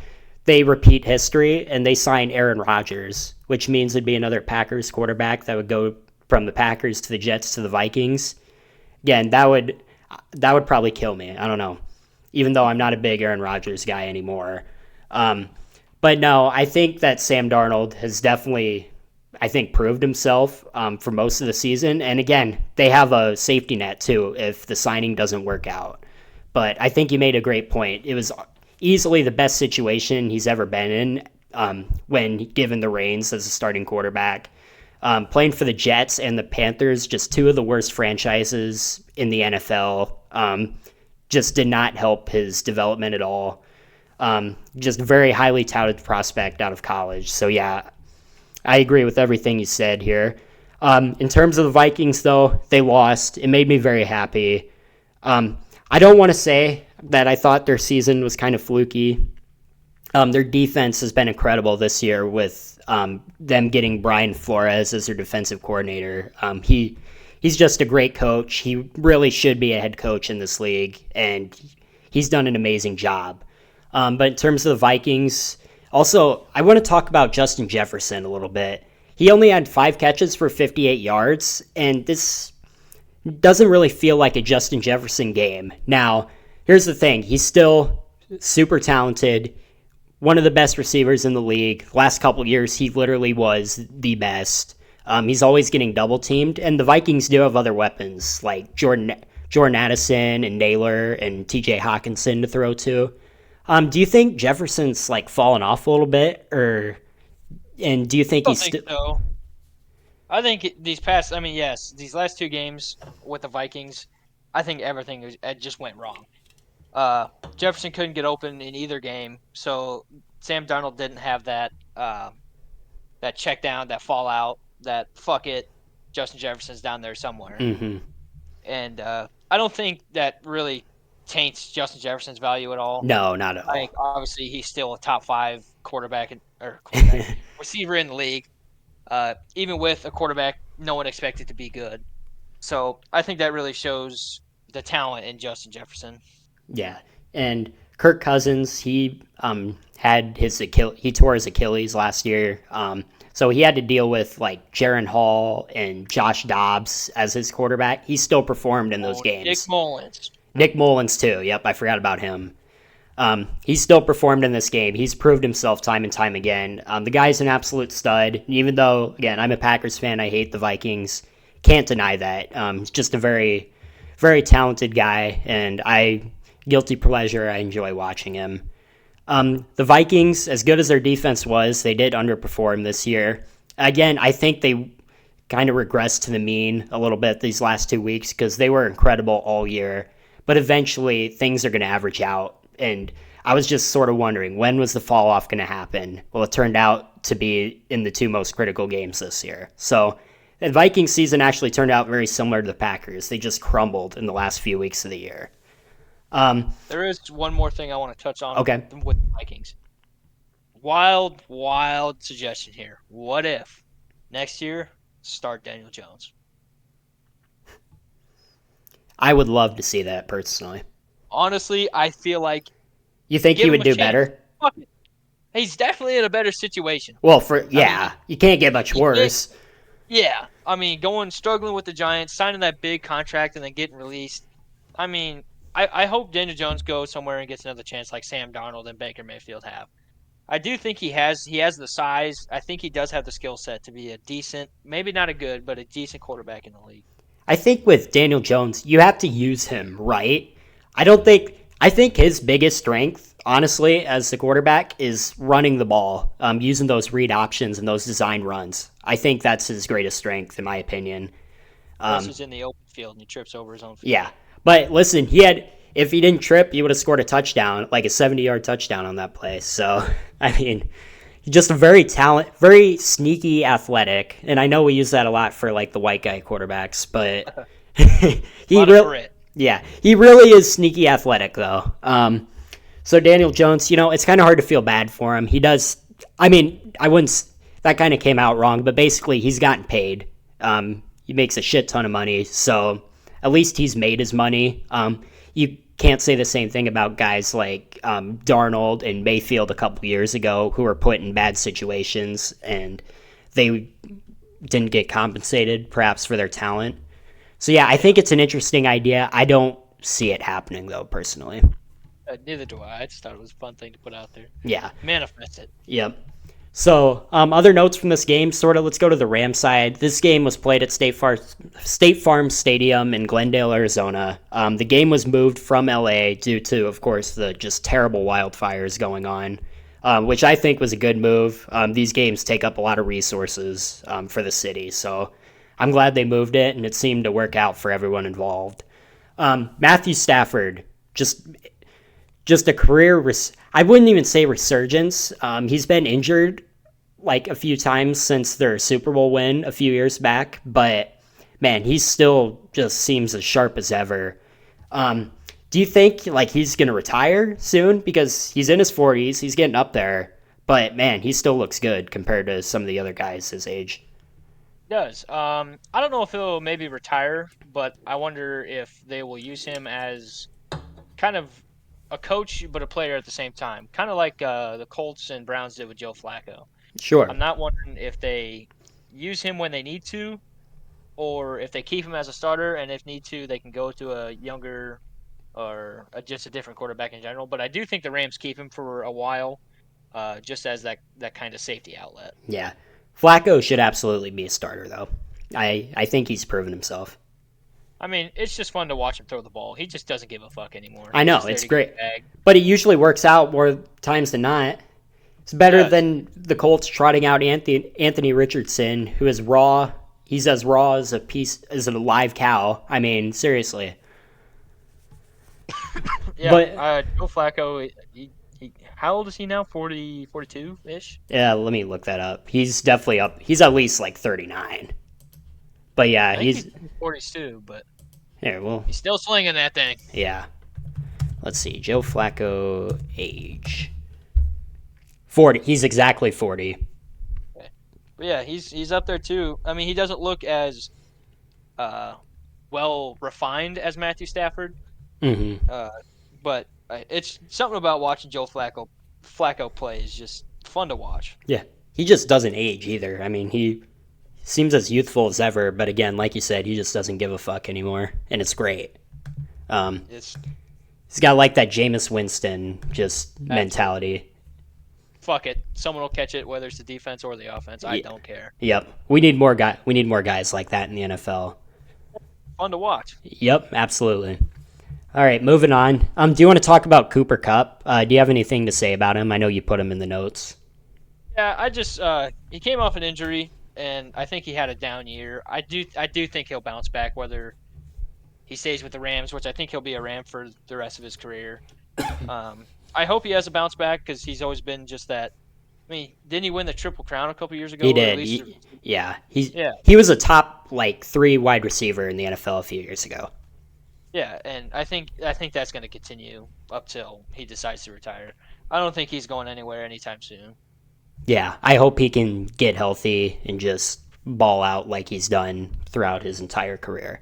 they repeat history and they sign Aaron Rodgers, which means it'd be another Packers quarterback that would go from the Packers to the Jets to the Vikings. Again, that would probably kill me. I don't know, even though I'm not a big Aaron Rodgers guy anymore. Um, but no, I think that Sam Darnold has definitely, I think, proved himself for most of the season. And again, they have a safety net too if the signing doesn't work out. But I think you made a great point. It was easily the best situation he's ever been in when given the reins as a starting quarterback. Playing for the Jets and the Panthers, just two of the worst franchises in the NFL, just did not help his development at all. Just a very highly touted prospect out of college. So yeah, I agree with everything you said here. In terms of the Vikings, though, they lost. It made me very happy. I don't want to say that I thought their season was kind of fluky. Their defense has been incredible this year with them getting Brian Flores as their defensive coordinator. He's just a great coach. He really should be a head coach in this league, and he's done an amazing job. But in terms of the Vikings, also, I want to talk about Justin Jefferson a little bit. He only had 5 catches for 58 yards, and this doesn't really feel like a Justin Jefferson game. Now, here's the thing. He's still super talented, one of the best receivers in the league. Last couple of years, he literally was the best. He's always getting double teamed, and the Vikings do have other weapons like Jordan Addison and Naylor and T.J. Hawkinson to throw to. Do you think Jefferson's like fallen off a little bit, and do you think I don't he's think still? so. I think yes, these last two games with the Vikings, I think it just went wrong. Jefferson couldn't get open in either game, so Sam Darnold didn't have that check down, that fallout, that fuck it, Justin Jefferson's down there somewhere. Mm-hmm. And I don't think that really taints Justin Jefferson's value at all. No, not at I all. think obviously he's still a top 5 receiver in the league, even with a quarterback no one expected to be good. So I think that really shows the talent in Justin Jefferson. Yeah, and Kirk Cousins, he tore his Achilles last year, so he had to deal with like Jaron Hall and Josh Dobbs as his quarterback. He still performed in those Nick games. Mullins. Nick Mullins too. Yep, I forgot about him. He still performed in this game. He's proved himself time and time again. The guy's an absolute stud. Even though, again, I'm a Packers fan, I hate the Vikings. Can't deny that. He's just a very, very talented guy, and guilty pleasure, I enjoy watching him. The Vikings, as good as their defense was, they did underperform this year. Again, I think they kind of regressed to the mean a little bit these last 2 weeks because they were incredible all year. But eventually, things are going to average out. And I was just sort of wondering, when was the fall off going to happen? Well, it turned out to be in the 2 most critical games this year. So the Vikings season actually turned out very similar to the Packers. They just crumbled in the last few weeks of the year. There is one more thing I want to touch on Okay. with the Vikings. Wild suggestion here. What if next year start Daniel Jones? I would love to see that personally. Honestly, I feel like You think give he him would a do chance. better? Fuck it. He's definitely in a better situation. Well, mean, you can't get much worse. Yeah, I mean, struggling with the Giants, signing that big contract, and then getting released. I mean, I hope Daniel Jones goes somewhere and gets another chance like Sam Darnold and Baker Mayfield have. I do think he has the size. I think he does have the skill set to be a decent, maybe not a good, but a decent quarterback in the league. I think with Daniel Jones, you have to use him right. I don't think I think his biggest strength, honestly, as the quarterback, is running the ball, using those read options and those design runs. I think that's his greatest strength, in my opinion. Unless he's in the open field and he trips over his own feet. Yeah, but listen, if he didn't trip, he would have scored a touchdown, like a 70-yard touchdown on that play. So, I mean, just a very sneaky athletic, and I know we use that a lot for like the white guy quarterbacks, but he really is sneaky athletic though. So Daniel Jones, it's kind of hard to feel bad for him. He does. I mean, I wouldn't. That kind of came out wrong, but basically he's gotten paid. He makes a shit ton of money, so at least he's made his money. You can't say the same thing about guys like Darnold and Mayfield a couple years ago who were put in bad situations and they didn't get compensated perhaps for their talent. So yeah, I think it's an interesting idea. I don't see it happening though, personally. Neither do I. I just thought it was a fun thing to put out there. Yeah. Manifest it. Yep. So, other notes from this game, let's go to the Rams side. This game was played at State Farm Stadium in Glendale, Arizona. The game was moved from LA due to, of course, the just terrible wildfires going on, which I think was a good move. These games take up a lot of resources for the city, so I'm glad they moved it, and it seemed to work out for everyone involved. Matthew Stafford, just a career, I wouldn't even say resurgence. He's been injured like a few times since their Super Bowl win a few years back, but man, he still just seems as sharp as ever. Do you think like he's going to retire soon? Because he's in his 40s, he's getting up there, but man, he still looks good compared to some of the other guys his age. He does. I don't know if he'll maybe retire, but I wonder if they will use him as kind of a coach but a player at the same time, kind of like the Colts and Browns did with Joe Flacco. Sure. I'm not wondering if they use him when they need to, or if they keep him as a starter, and if need to, they can go to a younger or just a different quarterback in general. But I do think the Rams keep him for a while, just as that kind of safety outlet. Yeah, Flacco should absolutely be a starter though. I think he's proven himself. I mean, it's just fun to watch him throw the ball. He just doesn't give a fuck anymore. I know, it's great. But it usually works out more times than not. It's better than the Colts trotting out Anthony Richardson, who is raw. He's as raw as a live cow. I mean, seriously. Yeah, but Joe Flacco, how old is he now? 40, 42-ish? Yeah, let me look that up. He's definitely up. He's at least like 39. But yeah, he's 42, but yeah, well, he's still slinging that thing. Yeah. Let's see. Joe Flacco age 40. He's exactly 40. Okay. But yeah, he's up there too. I mean, he doesn't look as well refined as Matthew Stafford. Mm-hmm. But it's something about watching Joe Flacco play is just fun to watch. Yeah. He just doesn't age either. I mean, he seems as youthful as ever, but again, like you said, he just doesn't give a fuck anymore, and it's great. He's got like that Jameis Winston just mentality. Fuck it, someone will catch it, whether it's the defense or the offense. I don't care. Yep, we need more guys like that in the NFL. Fun to watch. Yep, absolutely. All right, moving on. Do you want to talk about Cooper Kupp? Do you have anything to say about him? I know you put him in the notes. Yeah, I just he came off an injury. And I think he had a down year. I do think he'll bounce back, whether he stays with the Rams, which I think he'll be a Ram for the rest of his career. I hope he has a bounce back because he's always been just that. I mean, didn't he win the Triple Crown a couple years ago? He did. He was a top 3 wide receiver in the NFL a few years ago. Yeah, and I think that's going to continue up till he decides to retire. I don't think he's going anywhere anytime soon. Yeah, I hope he can get healthy and just ball out like he's done throughout his entire career.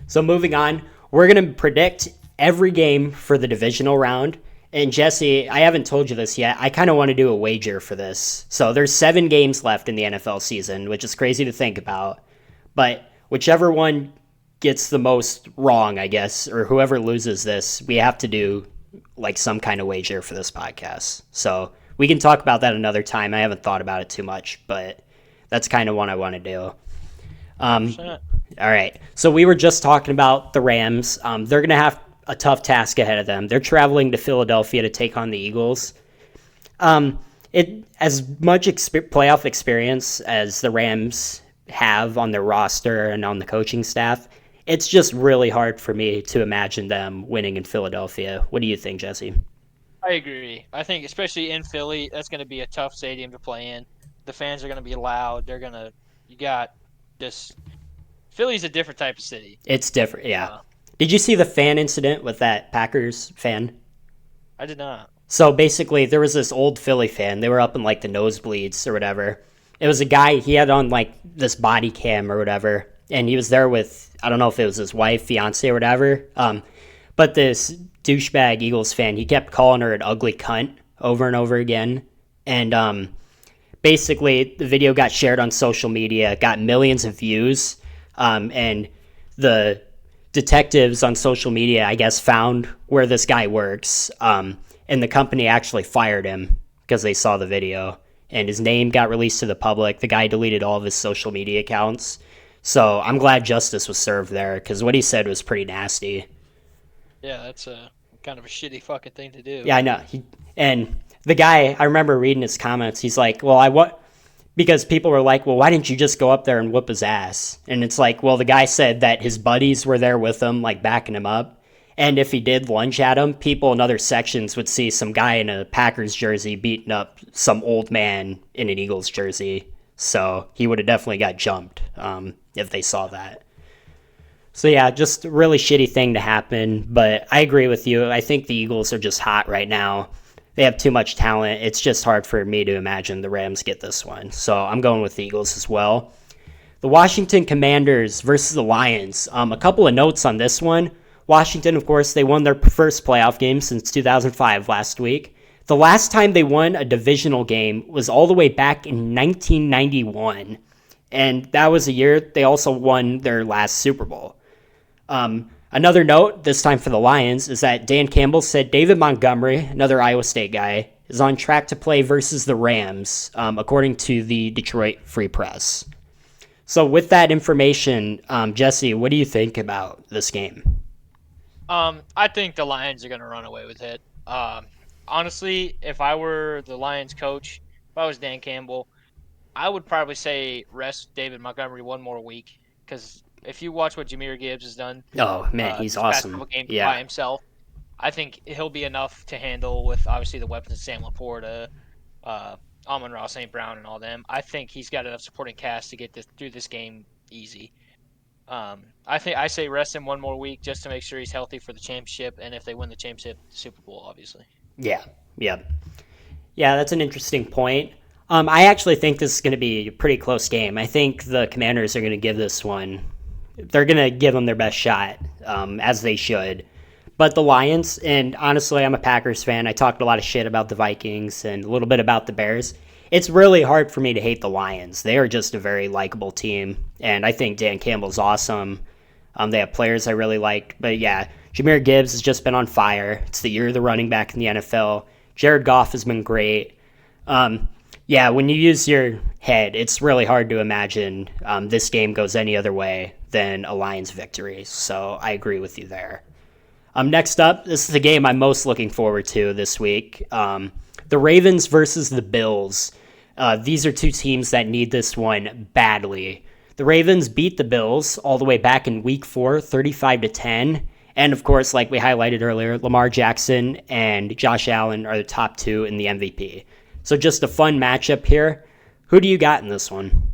So moving on, we're going to predict every game for the divisional round. And Jesse, I haven't told you this yet. I kind of want to do a wager for this. So there's 7 games left in the NFL season, which is crazy to think about. But whichever one gets the most wrong, I guess, or whoever loses this, we have to do like some kind of wager for this podcast. So we can talk about that another time. I haven't thought about it too much, but that's kind of what I want to do. All right. So we were just talking about the Rams. They're going to have a tough task ahead of them. They're traveling to Philadelphia to take on the Eagles. It as much playoff experience as the Rams have on their roster and on the coaching staff, it's just really hard for me to imagine them winning in Philadelphia. What do you think, Jesse? I agree. I think especially in Philly, that's going to be a tough stadium to play in. The fans are going to be loud. You got just Philly's a different type of city. It's different, yeah. Uh, Did you see the fan incident with that Packers fan? I did not. So basically, there was this old Philly fan. They were up in like the nosebleeds or whatever. It was a guy, he had on like this body cam or whatever, and he was there with, I don't know if it was his wife, fiance, or whatever. But this douchebag Eagles fan, he kept calling her an ugly cunt over and over again. And basically, the video got shared on social media, got millions of views, and the detectives on social media, I guess, found where this guy works. And the company actually fired him because they saw the video. And his name got released to the public. The guy deleted all of his social media accounts. So I'm glad justice was served there because what he said was pretty nasty. Yeah, that's a kind of a shitty fucking thing to do. Yeah, I know. And the guy, I remember reading his comments. He's like, because people were like, well, why didn't you just go up there and whoop his ass? And it's like, well, the guy said that his buddies were there with him, like backing him up. And if he did lunge at him, people in other sections would see some guy in a Packers jersey beating up some old man in an Eagles jersey. So he would have definitely got jumped if they saw that. So yeah, just a really shitty thing to happen. But I agree with you. I think the Eagles are just hot right now. They have too much talent. It's just hard for me to imagine the Rams get this one. So I'm going with the Eagles as well. The Washington Commanders versus the Lions. A couple of notes on this one. Washington, of course, they won their first playoff game since 2005 last week. The last time they won a divisional game was all the way back in 1991. And that was a year they also won their last Super Bowl. Another note, this time for the Lions, is that Dan Campbell said David Montgomery, another Iowa State guy, is on track to play versus the Rams, according to the Detroit Free Press. So with that information, Jesse, what do you think about this game? I think the Lions are going to run away with it. Honestly, if I were the Lions coach, if I was Dan Campbell, I would probably say rest David Montgomery one more week because if you watch what Jahmyr Gibbs has done, oh man, he's awesome. Couple games yeah, by himself, I think he'll be enough to handle with obviously the weapons of Sam Laporta, Amon-Ra St. Brown, and all them. I think he's got enough supporting cast to get through this game easy. I say rest him one more week just to make sure he's healthy for the championship, and if they win the championship, the Super Bowl, obviously. Yeah. That's an interesting point. I actually think this is going to be a pretty close game. I think the Commanders are going to give this one. They're going to give them their best shot, as they should. But the Lions, and honestly, I'm a Packers fan. I talked a lot of shit about the Vikings and a little bit about the Bears. It's really hard for me to hate the Lions. They are just a very likable team, and I think Dan Campbell's awesome. They have players I really like, but yeah, Jahmyr Gibbs has just been on fire. It's the year of the running back in the NFL. Jared Goff has been great. When you use your head, it's really hard to imagine this game goes any other way than a Lions victory, so I agree with you there. Next up, this is the game I'm most looking forward to this week. The Ravens versus the Bills. These are two teams that need this one badly. The Ravens beat the Bills all the way back in Week 4, 35-10. And of course, like we highlighted earlier, Lamar Jackson and Josh Allen are the top two in the MVP. So just a fun matchup here. Who do you got in this one?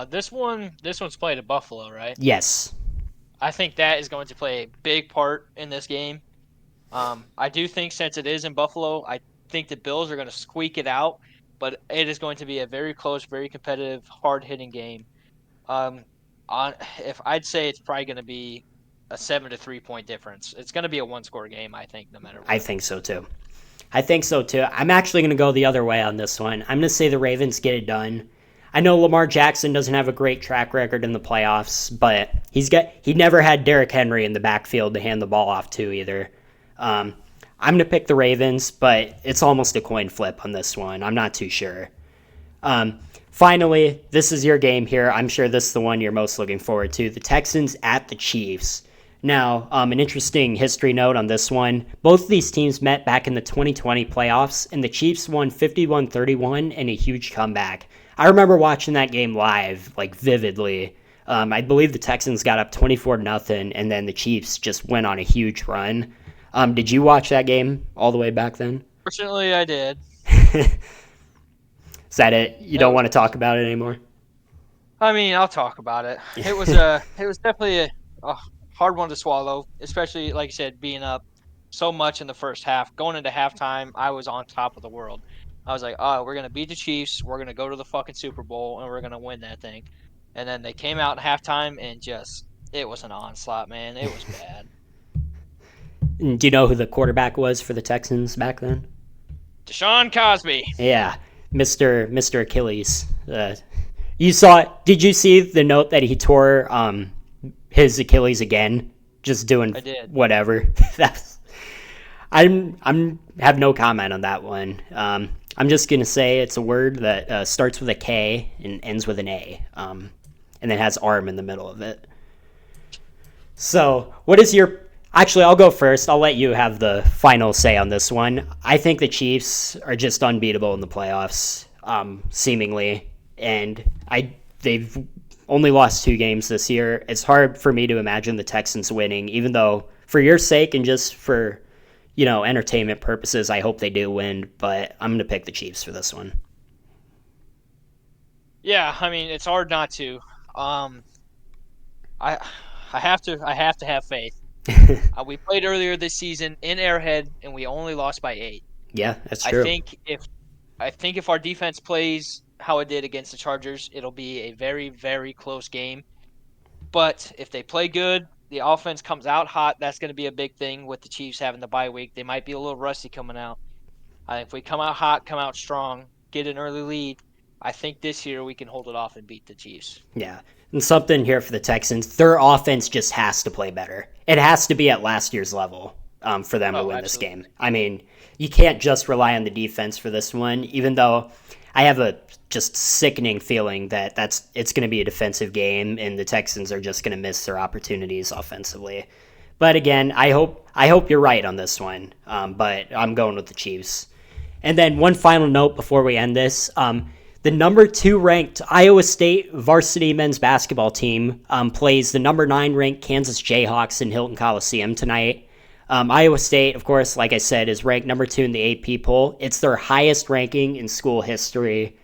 This one's played at Buffalo, right? Yes. I think that is going to play a big part in this game. I do think since it is in Buffalo, I think the Bills are going to squeak it out, but it is going to be a very close, very competitive, hard-hitting game. If I'd say it's probably going to be a 7 to 3 point difference. It's going to be a one-score game, I think, no matter what. I think so too. I'm actually going to go the other way on this one. I'm going to say the Ravens get it done. I know Lamar Jackson doesn't have a great track record in the playoffs, but he never had Derrick Henry in the backfield to hand the ball off to either. I'm going to pick the Ravens, but it's almost a coin flip on this one. I'm not too sure. Finally, this is your game here. I'm sure this is the one you're most looking forward to. The Texans at the Chiefs. Now, an interesting history note on this one. Both of these teams met back in the 2020 playoffs, and the Chiefs won 51-31 in a huge comeback. I remember watching that game live, like vividly. I believe the Texans got up 24-0, and then the Chiefs just went on a huge run. Did you watch that game all the way back then? Fortunately, I did. Is that it? You don't want to talk about it anymore? I mean, I'll talk about it. It was definitely a hard one to swallow, especially like you said, being up so much in the first half. Going into halftime, I was on top of the world. I was like, "Oh, we're gonna beat the Chiefs. We're gonna go to the fucking Super Bowl, and we're gonna win that thing." And then they came out in halftime, and it was an onslaught, man. It was bad. Do you know who the quarterback was for the Texans back then? Deshaun Cosby. Yeah, Mr. Achilles. You saw? Did you see the note that he tore his Achilles again? Just doing whatever. That's I'm have no comment on that one. I'm just gonna say it's a word that starts with a K and ends with an A, and then has arm in the middle of it. So, what is your? Actually, I'll go first. I'll let you have the final say on this one. I think the Chiefs are just unbeatable in the playoffs, seemingly, and they've only lost 2 games this year. It's hard for me to imagine the Texans winning, even though for your sake and just for, entertainment purposes, I hope they do win, but I'm going to pick the Chiefs for this one. Yeah, I mean, it's hard not to. I have to have faith. We played earlier this season in Arrowhead, and we only lost by 8. Yeah, that's true. I think if our defense plays how it did against the Chargers, it'll be a very, very close game. But if they play good, the offense comes out hot, that's going to be a big thing with the Chiefs having the bye week. They might be a little rusty coming out. If we come out hot, come out strong, get an early lead, I think this year we can hold it off and beat the Chiefs. Yeah. And something here for the Texans, their offense just has to play better. It has to be at last year's level for them to win this game. I mean, you can't just rely on the defense for this one, even though I have a just sickening feeling that it's going to be a defensive game and the Texans are just going to miss their opportunities offensively. But again, I hope you're right on this one, but I'm going with the Chiefs. And then one final note before we end this. The number 2 ranked Iowa State varsity men's basketball team plays the number 9 ranked Kansas Jayhawks in Hilton Coliseum tonight. Iowa State, of course, like I said, is ranked number 2 in the AP poll. It's their highest ranking in school history.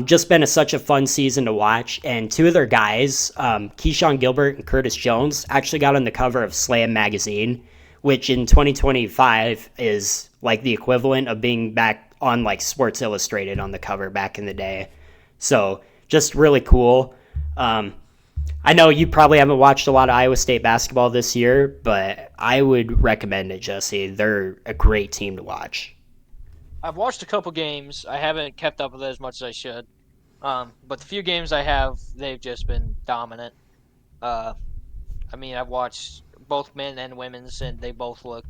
Just been such a fun season to watch. And 2 of their guys, Keyshawn Gilbert and Curtis Jones, actually got on the cover of Slam magazine, which in 2025 is like the equivalent of being back on like Sports Illustrated on the cover back in the day. So just really cool. I know you probably haven't watched a lot of Iowa State basketball this year, but I would recommend it, Jesse. They're a great team to watch. I've watched a couple games. I haven't kept up with it as much as I should. But the few games I have, they've just been dominant. I mean, I've watched both men and women's, and they both look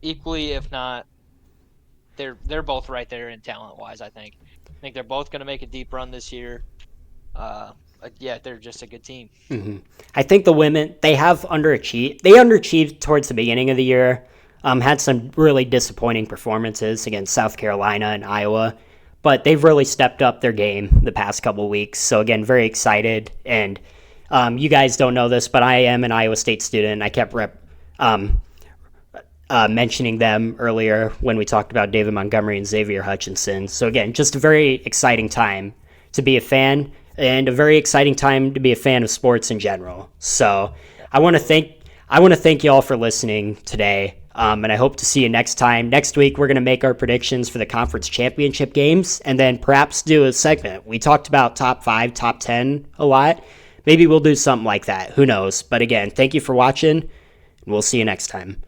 equally, if not, they're both right there in talent-wise, I think. I think they're both going to make a deep run this year. Yeah, they're just a good team. Mm-hmm. I think the women, they have underachieved. They underachieved towards the beginning of the year. Had some really disappointing performances against South Carolina and Iowa, but they've really stepped up their game the past couple of weeks. So again, very excited. And you guys don't know this, but I am an Iowa State student. I kept mentioning them earlier when we talked about David Montgomery and Xavier Hutchinson. So again, just a very exciting time to be a fan and a very exciting time to be a fan of sports in general. So I want to thank you all for listening today. And I hope to see you next time. Next week, we're going to make our predictions for the conference championship games and then perhaps do a segment. We talked about top 5, top 10 a lot. Maybe we'll do something like that. Who knows? But again, thank you for watching, and we'll see you next time.